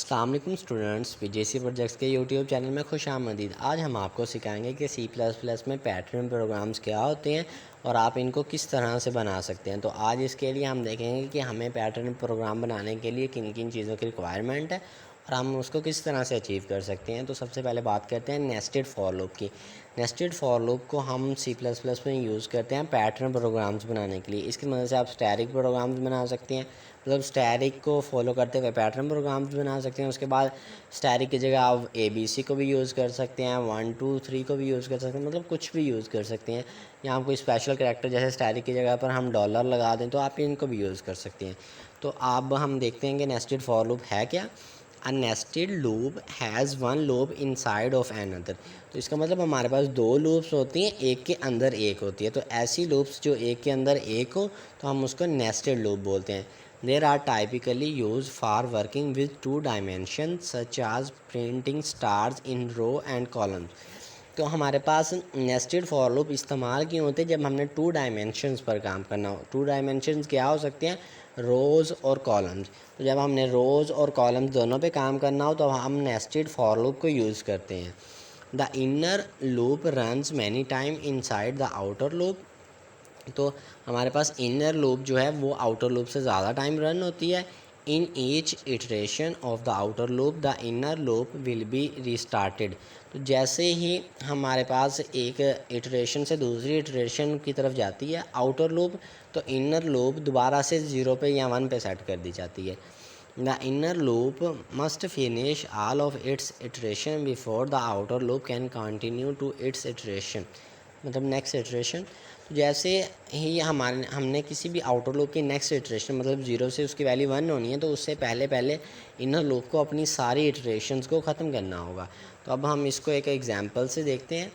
अस्सलाम वालेकुम students, पीजेसी projects के यूट्यूब चैनल में खुश आमदीद। आज हम आपको सिखाएंगे कि सी प्लस प्लस में पैटर्न प्रोग्राम्स क्या होते हैं और आप इनको किस तरह से बना सकते हैं। तो आज इसके लिए हम देखेंगे कि हमें पैटर्न प्रोग्राम बनाने के लिए किन किन चीज़ों की रिक्वायरमेंट है और हम उसको किस तरह से अचीव कर सकते हैं। तो सबसे पहले बात करते हैं नेस्टेड फॉर लूप की। नेस्टेड फॉर लूप को हम सी प्लस प्लस में यूज़ करते हैं पैटर्न प्रोग्राम्स बनाने के लिए। इसकी मदद से आप स्टैटिक प्रोग्राम्स बना सकते हैं, मतलब स्टैटिक को फॉलो करते हुए पैटर्न प्रोग्राम्स बना सकते हैं। उसके बाद स्टैटिक की जगह आप ABC को भी यूज़ कर सकते हैं, 1 2 3 को भी यूज़ कर सकते हैं, मतलब कुछ भी यूज़ कर सकते हैं। या कोई स्पेशल कैरेक्टर जैसे स्टैटिक की जगह पर हम डॉलर लगा दें तो आप इनको भी यूज़ कर सकते हैं। तो अब हम देखते हैं कि नेस्टेड फॉर लूप है क्या। A nested loop has one loop inside of another. तो इसका मतलब हमारे पास दो लूप्स होती हैं, एक के अंदर एक होती है। तो ऐसी लूप्स जो एक के अंदर एक हो तो हम उसको नेस्टेड लूप बोलते हैं। There are typically used for working with two dimensions such as printing stars in row and columns। तो हमारे पास नेस्टेड फॉर लूप इस्तेमाल क्यों होते हैं जब हमने टू डायमेंशंस पर काम करना हो। टू डायमेंशंस क्या हो सकते हैं, रोज़ और कॉलम्स। तो जब हमने रोज़ और कॉलम्स दोनों पे काम करना हो तो हम नेस्टेड फॉर लूप को यूज़ करते हैं। The inner loop runs many time inside the outer loop. तो हमारे पास इनर लूप जो है वो आउटर लूप से ज़्यादा टाइम रन होती है। In each iteration of the outer loop the inner loop will be restarted. तो जैसे ही हमारे पास एक इटरेशन से दूसरी इटरेशन की तरफ जाती है आउटर लूप, तो इनर लूप दोबारा से 0 पे या 1 पे सेट कर दी जाती है। The inner loop must finish all of its iteration before the outer loop can continue to its iteration, मतलब नेक्स्ट इटरेशन। तो जैसे ही हमने किसी भी आउटर लूप की नेक्स्ट इटरेशन मतलब 0 से उसकी वैल्यू 1 होनी है तो उससे पहले पहले इनर लूप को अपनी सारी इटरेशंस को ख़त्म करना होगा। तो अब हम इसको एक एग्जांपल से देखते हैं।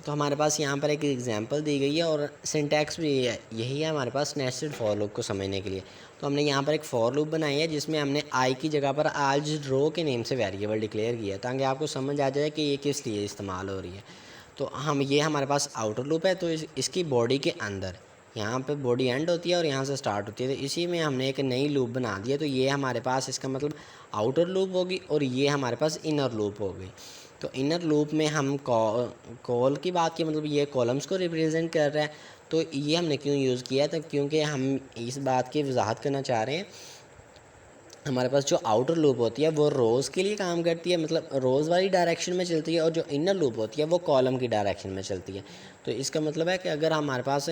तो हमारे पास यहाँ पर एक एग्जांपल दी गई है और सिंटैक्स भी यही है हमारे पास नेस्टेड फॉर लूप को समझने के लिए। तो हमने यहाँ पर एक फॉर लूप बनाई है जिसमें हमने आई की जगह पर आज रो के नेम से वेरिएबल डिक्लेयर किया है ताकि आपको समझ आ जाए कि ये किस लिए इस्तेमाल हो रही है। तो ये हमारे पास आउटर लूप है। तो इसकी बॉडी के अंदर यहाँ पे बॉडी एंड होती है और यहाँ से स्टार्ट होती है। तो इसी में हमने एक नई लूप बना दी है। तो ये हमारे पास इसका मतलब आउटर लूप होगी और ये हमारे पास इनर लूप होगी। तो इनर लूप में हम कॉल की बात की, मतलब ये कॉलम्स को रिप्रेजेंट कर रहा है। तो ये हमने क्यों यूज़ किया है, तो क्योंकि हम इस बात की वजाहत करना चाह रहे हैं हमारे पास जो आउटर लूप होती है वो रोज़ के लिए काम करती है, मतलब रोज़ वाली डायरेक्शन में चलती है, और जो इनर लूप होती है वो कॉलम की डायरेक्शन में चलती है। तो इसका मतलब है कि अगर हमारे पास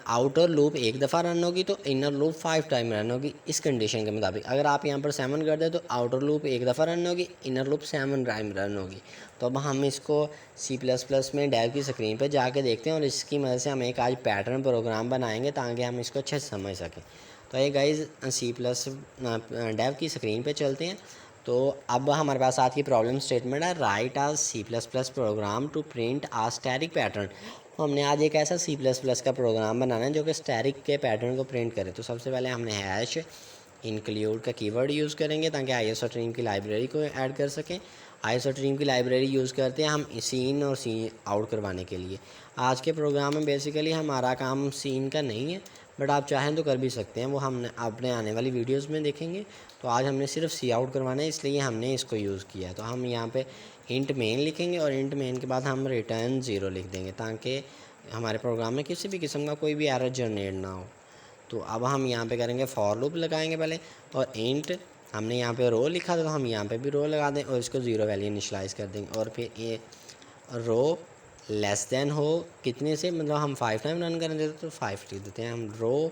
आउटर लूप एक दफ़ा रन होगी तो इनर लूप 5 टाइम रन होगी इस कंडीशन के मुताबिक। अगर आप यहाँ पर 7 कर दें तो आउटर लूप एक दफ़ा रन होगी, इनर लूप 7 टाइम रन होगी। तो अब हम इसको सी प्लस प्लस में डेव की स्क्रीन पर जाके देखते हैं और इसकी मदद से हम एक आज पैटर्न प्रोग्राम बनाएंगे ताकि हम इसको अच्छे से समझ सकें। तो ये गाइज सी प्लस डेव की स्क्रीन पे चलते हैं। तो अब हमारे पास आज की प्रॉब्लम स्टेटमेंट है, राइट आज C plus plus program to print a static pattern. तो हमने आज एक ऐसा सी प्लस प्लस का प्रोग्राम बनाना है जो कि स्टैटिक के पैटर्न को प्रिंट करे। तो सबसे पहले हमने हैश इंक्लूड का कीवर्ड यूज़ करेंगे ताकि आईएसओ स्ट्रीम की लाइब्रेरी को ऐड कर सकें। आईएसओ स्ट्रीम की लाइब्रेरी यूज़ करते हैं हम सीन और सीन आउट करवाने के लिए। आज के प्रोग्राम में बेसिकली हमारा काम सीन का नहीं है, बट आप चाहें तो कर भी सकते हैं, वो हम अपने आने वाली वीडियोस में देखेंगे। तो आज हमने सिर्फ सी आउट करवाना है इसलिए हमने इसको यूज़ किया है। तो हम यहाँ पे इंट मेन लिखेंगे और इंट मेन के बाद हम रिटर्न 0 लिख देंगे ताकि हमारे प्रोग्राम में किसी भी किस्म का कोई भी एरर जनरेट ना हो। तो अब हम यहाँ पे करेंगे फॉर लूप लगाएंगे पहले, और इंट हमने यहाँ पे रो लिखा था तो हम यहाँ पे भी रो लगा दें और इसको 0 वैल्यू इनिशियलाइज़ कर देंगे। और फिर ये रो लेस देन हो कितने से, मतलब हम 5 टाइम रन करने देते तो 5 लिख देते हैं हम। रो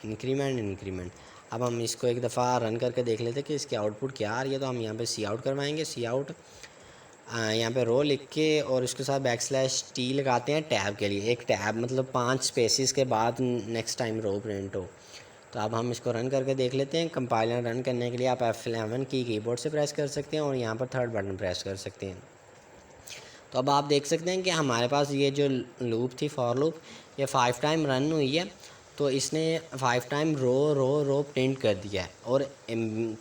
इंक्रीमेंट। अब हम इसको एक दफ़ा रन करके देख लेते हैं कि इसकी आउटपुट क्या आ रही है। तो हम यहाँ पे सी आउट करवाएंगे, सी आउट यहाँ पे रो लिख के और इसके साथ \t लगाते हैं टैब के लिए। एक टैब मतलब 5 स्पेसिस के बाद नेक्स्ट टाइम रो प्रिंट हो। तो अब हम इसको रन करके देख लेते हैं। कंपाइलर रन करने के लिए आप F11 की कीबोर्ड से प्रेस कर सकते हैं और यहाँ पर थर्ड बटन प्रेस कर सकते हैं। तो अब आप देख सकते हैं कि हमारे पास ये जो लूप थी फॉर लूप ये 5 टाइम रन हुई है। तो इसने 5 टाइम रो प्रिंट कर दिया है। और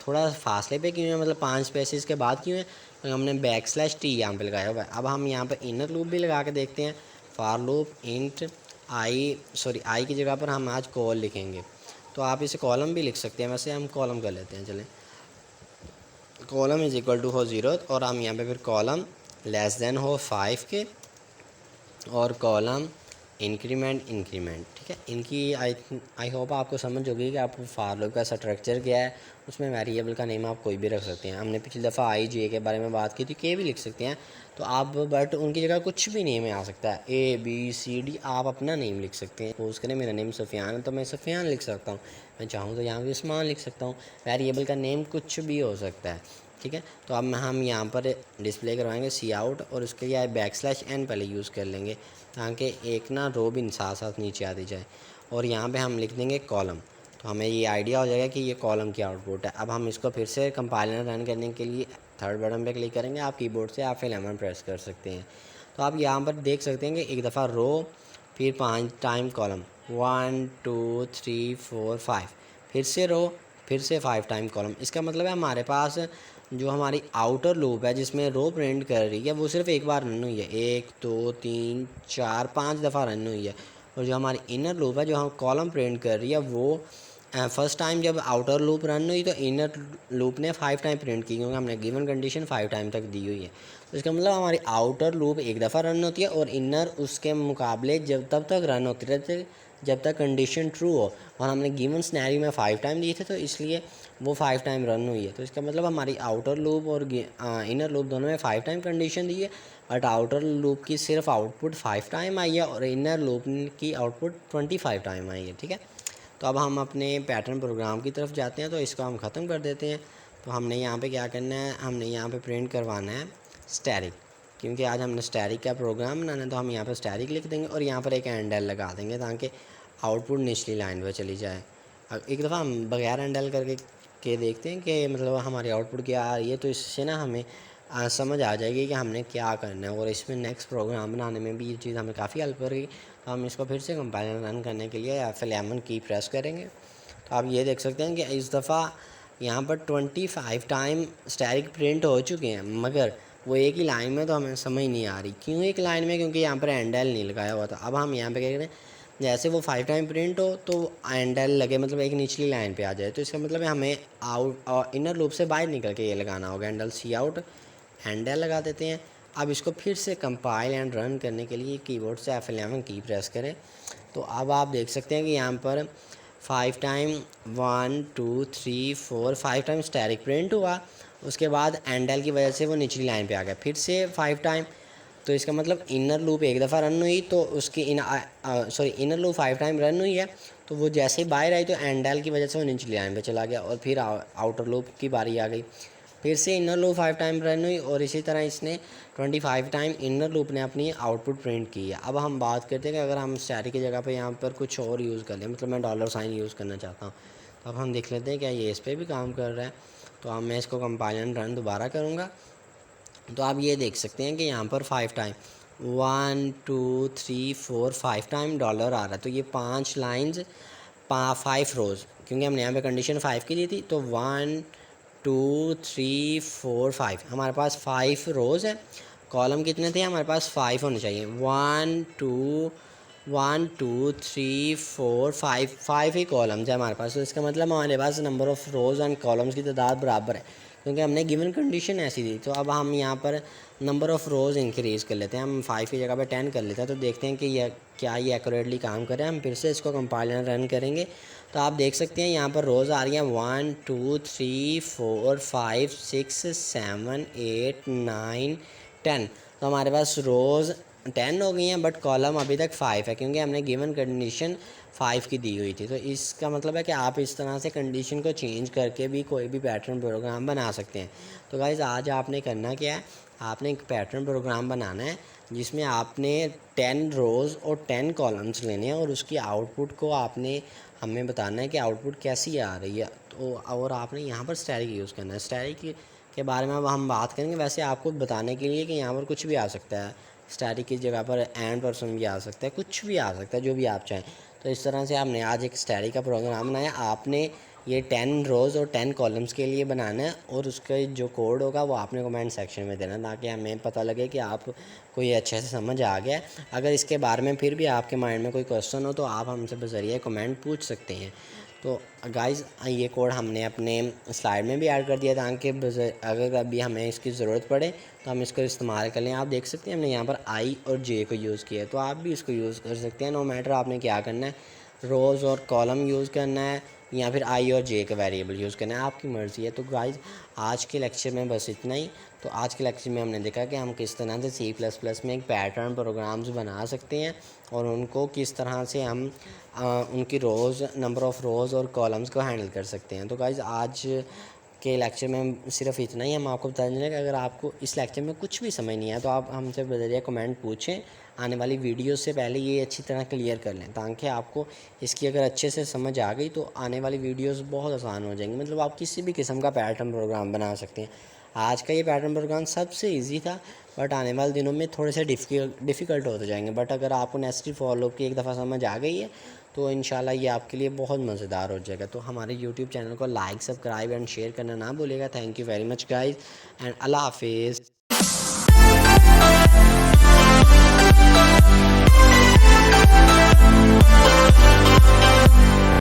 थोड़ा फासले पे क्यों है, मतलब 5 स्पेसिस के बाद क्यों है, तो हमने \t यहाँ पे लगाया हुआ है। अब हम यहाँ पे इनर लूप भी लगा के देखते हैं। फॉर लूप इंट आई की जगह पर हम आज कॉल लिखेंगे। तो आप इसे कॉलम भी लिख सकते हैं, वैसे हम कॉलम कर लेते हैं चलें। कॉलम इज़ इक्वल टू हो 0 और हम यहाँ पे फिर कॉलम लेस देन हो 5 के और कॉलम इंक्रीमेंट इंक्रीमेंट। ठीक है, इनकी आई होप आपको समझ होगी कि आपको फार लूप का स्ट्रक्चर क्या है। उसमें वेरिएबल का नेम आप कोई भी रख सकते हैं। हमने पिछली दफ़ा आई जे के बारे में बात की थी, के भी लिख सकते हैं तो आप, बट उनकी जगह कुछ भी नेम आ सकता है, ए बी सी डी, आप अपना नेम लिख सकते हैं। सपोज करें मेरा नेम सुफियान है तो मैं सुफियान लिख सकता हूँ, मैं चाहूँ तो यहाँ पे उस्मान लिख सकता हूँ। वेरिएबल का नेम कुछ भी हो सकता है। ठीक है, तो अब हम यहाँ पर डिस्प्ले करवाएंगे सी आउट और उसके लिए बैकस्लैश n पहले यूज़ कर लेंगे ताकि एक ना रो भी साथ साथ नीचे आती जाए। और यहाँ पे हम लिख देंगे कॉलम, तो हमें ये आइडिया हो जाएगा कि ये कॉलम की आउटपुट है। अब हम इसको फिर से कंपाइलर रन करने के लिए थर्ड बटन पे क्लिक करेंगे। आप कीबोर्ड से आप F11 प्रेस कर सकते हैं। तो आप यहाँ पर देख सकते हैं कि एक दफ़ा रो, फिर 5 टाइम कॉलम, 1 2 3 4 5, फिर से रो, फिर से 5 टाइम कॉलम। इसका मतलब है हमारे पास जो हमारी आउटर लूप है जिसमें रो प्रिंट कर रही है वो सिर्फ एक बार रन हुई है, 1 2 3 4 5 दफ़ा रन हुई है। और जो हमारी इनर लूप है जो हम कॉलम प्रिंट कर रही है वो फर्स्ट टाइम जब आउटर लूप रन हुई तो इनर लूप ने 5 टाइम प्रिंट की, क्योंकि हमने गिवन कंडीशन 5 टाइम तक दी हुई है। तो इसका मतलब हमारी आउटर लूप एक दफ़ा रन होती है और इनर उसके मुकाबले जब तब तक रन होती रहती जब तक कंडीशन ट्रू हो। और हमने गिवन स्नैरियो में 5 टाइम दिए थे तो इसलिए वो 5 टाइम रन हुई है। तो इसका मतलब हमारी आउटर लूप और इनर लूप दोनों में 5 टाइम कंडीशन दी है, बट आउटर लूप की सिर्फ आउटपुट 5 टाइम आई है और इनर लूप की आउटपुट 25 टाइम आई है। ठीक है, तो अब हम अपने पैटर्न प्रोग्राम की तरफ जाते हैं, तो इसको हम ख़त्म कर देते हैं। तो हमने यहाँ पे क्या करना है, हमने यहाँ पे प्रिंट करवाना है स्टैटिक, क्योंकि आज हमने स्टैटिक का प्रोग्राम बनाना है। तो हम यहाँ पर स्टैटिक लिख देंगे और यहाँ पर एक एंडल लगा देंगे ताकि आउटपुट निचली लाइन पर चली जाए। अब एक दफ़ा हम बगैर एंडल करके देखते हैं कि मतलब हमारी आउटपुट क्या आ रही है, तो इससे ना हमें समझ आ जाएगी कि हमने क्या करना है और इसमें नेक्स्ट प्रोग्राम बनाने में भी ये चीज़ हमें काफ़ी हेल्प करेगी। तो हम इसको फिर से कंपाइलर रन करने के लिए F11 की प्रेस करेंगे। तो आप ये देख सकते हैं कि इस दफ़ा यहाँ पर 25 टाइम स्टैटिक प्रिंट हो चुके हैं, मगर वो एक ही लाइन में, तो हमें समझ नहीं आ रही क्यों एक लाइन में, क्योंकि यहाँ पर एंडल नहीं लगाया हुआ था। अब हम यहाँ पे क्या करें, जैसे वो 5 टाइम प्रिंट हो तो एंडल लगे, मतलब एक निचली लाइन पे आ जाए। तो इसका मतलब है हमें आउट इनर लूप से बाहर निकल के ये लगाना होगा, एंडल सी आउट हैंडल लगा देते हैं। अब इसको फिर से कंपाइल एंड रन करने के लिए कीबोर्ड से F11 की प्रेस करें। तो अब आप देख सकते हैं कि यहाँ पर 5 टाइम 1 2 3 4 5 टाइम स्टैटिक प्रिंट हुआ, उसके बाद एंडल की वजह से वो निचली लाइन पे आ गया, फिर से 5 टाइम। तो इसका मतलब इनर लूप एक दफ़ा रन हुई तो उसकी इनर लूप 5 टाइम रन हुई है, तो वो जैसे ही बाहर आई तो एंडल की वजह से वो निचली लाइन पे चला गया और फिर आउटर लूप की बारी आ गई, फिर से इनर लूप 5 टाइम रन हुई और इसी तरह इसने 25 टाइम इनर लूप ने अपनी आउटपुट प्रिंट की है। अब हम बात करते हैं कि अगर हम स्टैटिक की जगह पे यहाँ पर कुछ और यूज़ कर लें, मतलब मैं $साइन यूज़ करना चाहता हूँ, तो अब हम देख लेते हैं क्या ये इस पर भी काम कर रहा है। तो अब मैं इसको कंपाइल एंड रन दोबारा करूँगा। तो आप ये देख सकते हैं कि यहाँ पर 5 टाइम 1 2 3 4 5 टाइम डॉलर आ रहा है। तो ये 5 लाइन्स 5 रोज़, क्योंकि हमने यहाँ पे कंडीशन 5 की दी थी, तो 1 2 3 4 5 हमारे पास 5 रोज़ है। कॉलम कितने थे हमारे पास, 5 होने चाहिए, 1 2 3 4 5 ही कॉलम्स है हमारे पास। तो इसका मतलब हमारे पास number of rows and columns की तादाद बराबर है, क्योंकि हमने गिवन कंडीशन ऐसी दी। तो अब हम यहाँ पर नंबर ऑफ़ रोज़ इंक्रीज़ कर लेते हैं, हम 5 की जगह पे 10 कर लेते हैं। तो देखते हैं कि ये एक्यूरेटली काम करे। हम फिर से इसको कंपाइलर रन करेंगे। तो आप देख सकते हैं यहाँ पर रोज़ आ रही हैं 1 2 3 4 5 6 7 8 9 10। तो हमारे पास रोज़ 10 हो गई हैं, बट कॉलम अभी तक 5 है, क्योंकि हमने गिवन कंडीशन 5 की दी हुई थी। तो इसका मतलब है कि आप इस तरह से कंडीशन को चेंज करके भी कोई भी पैटर्न प्रोग्राम बना सकते हैं। तो गाइज़ आज आपने करना क्या है, आपने एक पैटर्न प्रोग्राम बनाना है जिसमें आपने 10 रोज़ और 10 कॉलम्स लेने हैं और उसकी आउटपुट को आपने हमें बताना है कि आउटपुट कैसी आ रही है। तो और आपने यहाँ पर स्टैटिक यूज़ करना है। स्टैटिक के बारे में अब हम बात करेंगे, वैसे आपको बताने के लिए कि यहाँ पर कुछ भी आ सकता है, स्टैटिक की जगह पर एंड पर्सन भी आ सकता है, कुछ भी आ सकता है, जो भी आप चाहें। तो इस तरह से आपने आज एक स्टैटिक का प्रोग्राम बनाया। आपने ये 10 रोज़ और 10 कॉलम्स के लिए बनाना है, और उसका जो कोड होगा वो आपने कमेंट सेक्शन में देना, ताकि हमें पता लगे कि आप को ये अच्छे से समझ आ गया है। अगर इसके बारे में फिर भी आपके माइंड में कोई क्वेश्चन हो तो आप हमसे बज़रिए कमेंट पूछ सकते हैं। तो गाइज़ ये कोड हमने अपने स्लाइड में भी ऐड कर दिया, ताकि अगर अभी हमें इसकी ज़रूरत पड़े तो हम इसको इस्तेमाल कर लें। आप देख सकते हैं हमने यहाँ पर आई और जे को यूज़ किया है, तो आप भी इसको यूज़ कर सकते हैं। नो मैटर आपने क्या करना है, रोज़ और कॉलम यूज़ करना है या फिर आई और जे का वेरिएबल यूज़ करना है, आपकी मर्ज़ी है। तो गाइज़ आज के लेक्चर में बस इतना ही। तो आज के लेक्चर में हमने देखा कि हम किस तरह से C++ में एक पैटर्न प्रोग्राम्स बना सकते हैं, और उनको किस तरह से हम उनकी रोज़ नंबर ऑफ़ रोज़ और कॉलम्स को हैंडल कर सकते हैं। तो गाइज़ आज के लेक्चर में सिर्फ इतना ही। हम आपको बता दें कि अगर आपको इस लेक्चर में कुछ भी समझ नहीं आया तो आप हमसे बज़रिया कमेंट पूछें। आने वाली वीडियो से पहले ये अच्छी तरह क्लियर कर लें, ताकि आपको इसकी अगर अच्छे से समझ आ गई तो आने वाली वीडियोस बहुत आसान हो जाएंगी। मतलब आप किसी भी किस्म का पैटर्न प्रोग्राम बना सकते हैं। आज का ये पैटर्न प्रोग्राम सबसे ईजी था, बट आने वाले दिनों में थोड़े से डिफ़िकल्ट होते जाएंगे। बट अगर आपको नेसेसरी फॉलो की एक दफ़ा समझ आ गई है तो इंशाल्लाह ये आपके लिए बहुत मज़ेदार हो जाएगा। तो हमारे यूट्यूब चैनल को लाइक, सब्सक्राइब एंड शेयर करना ना भूलिएगा। Thank you very much guys, and अल्लाह हाफिज़।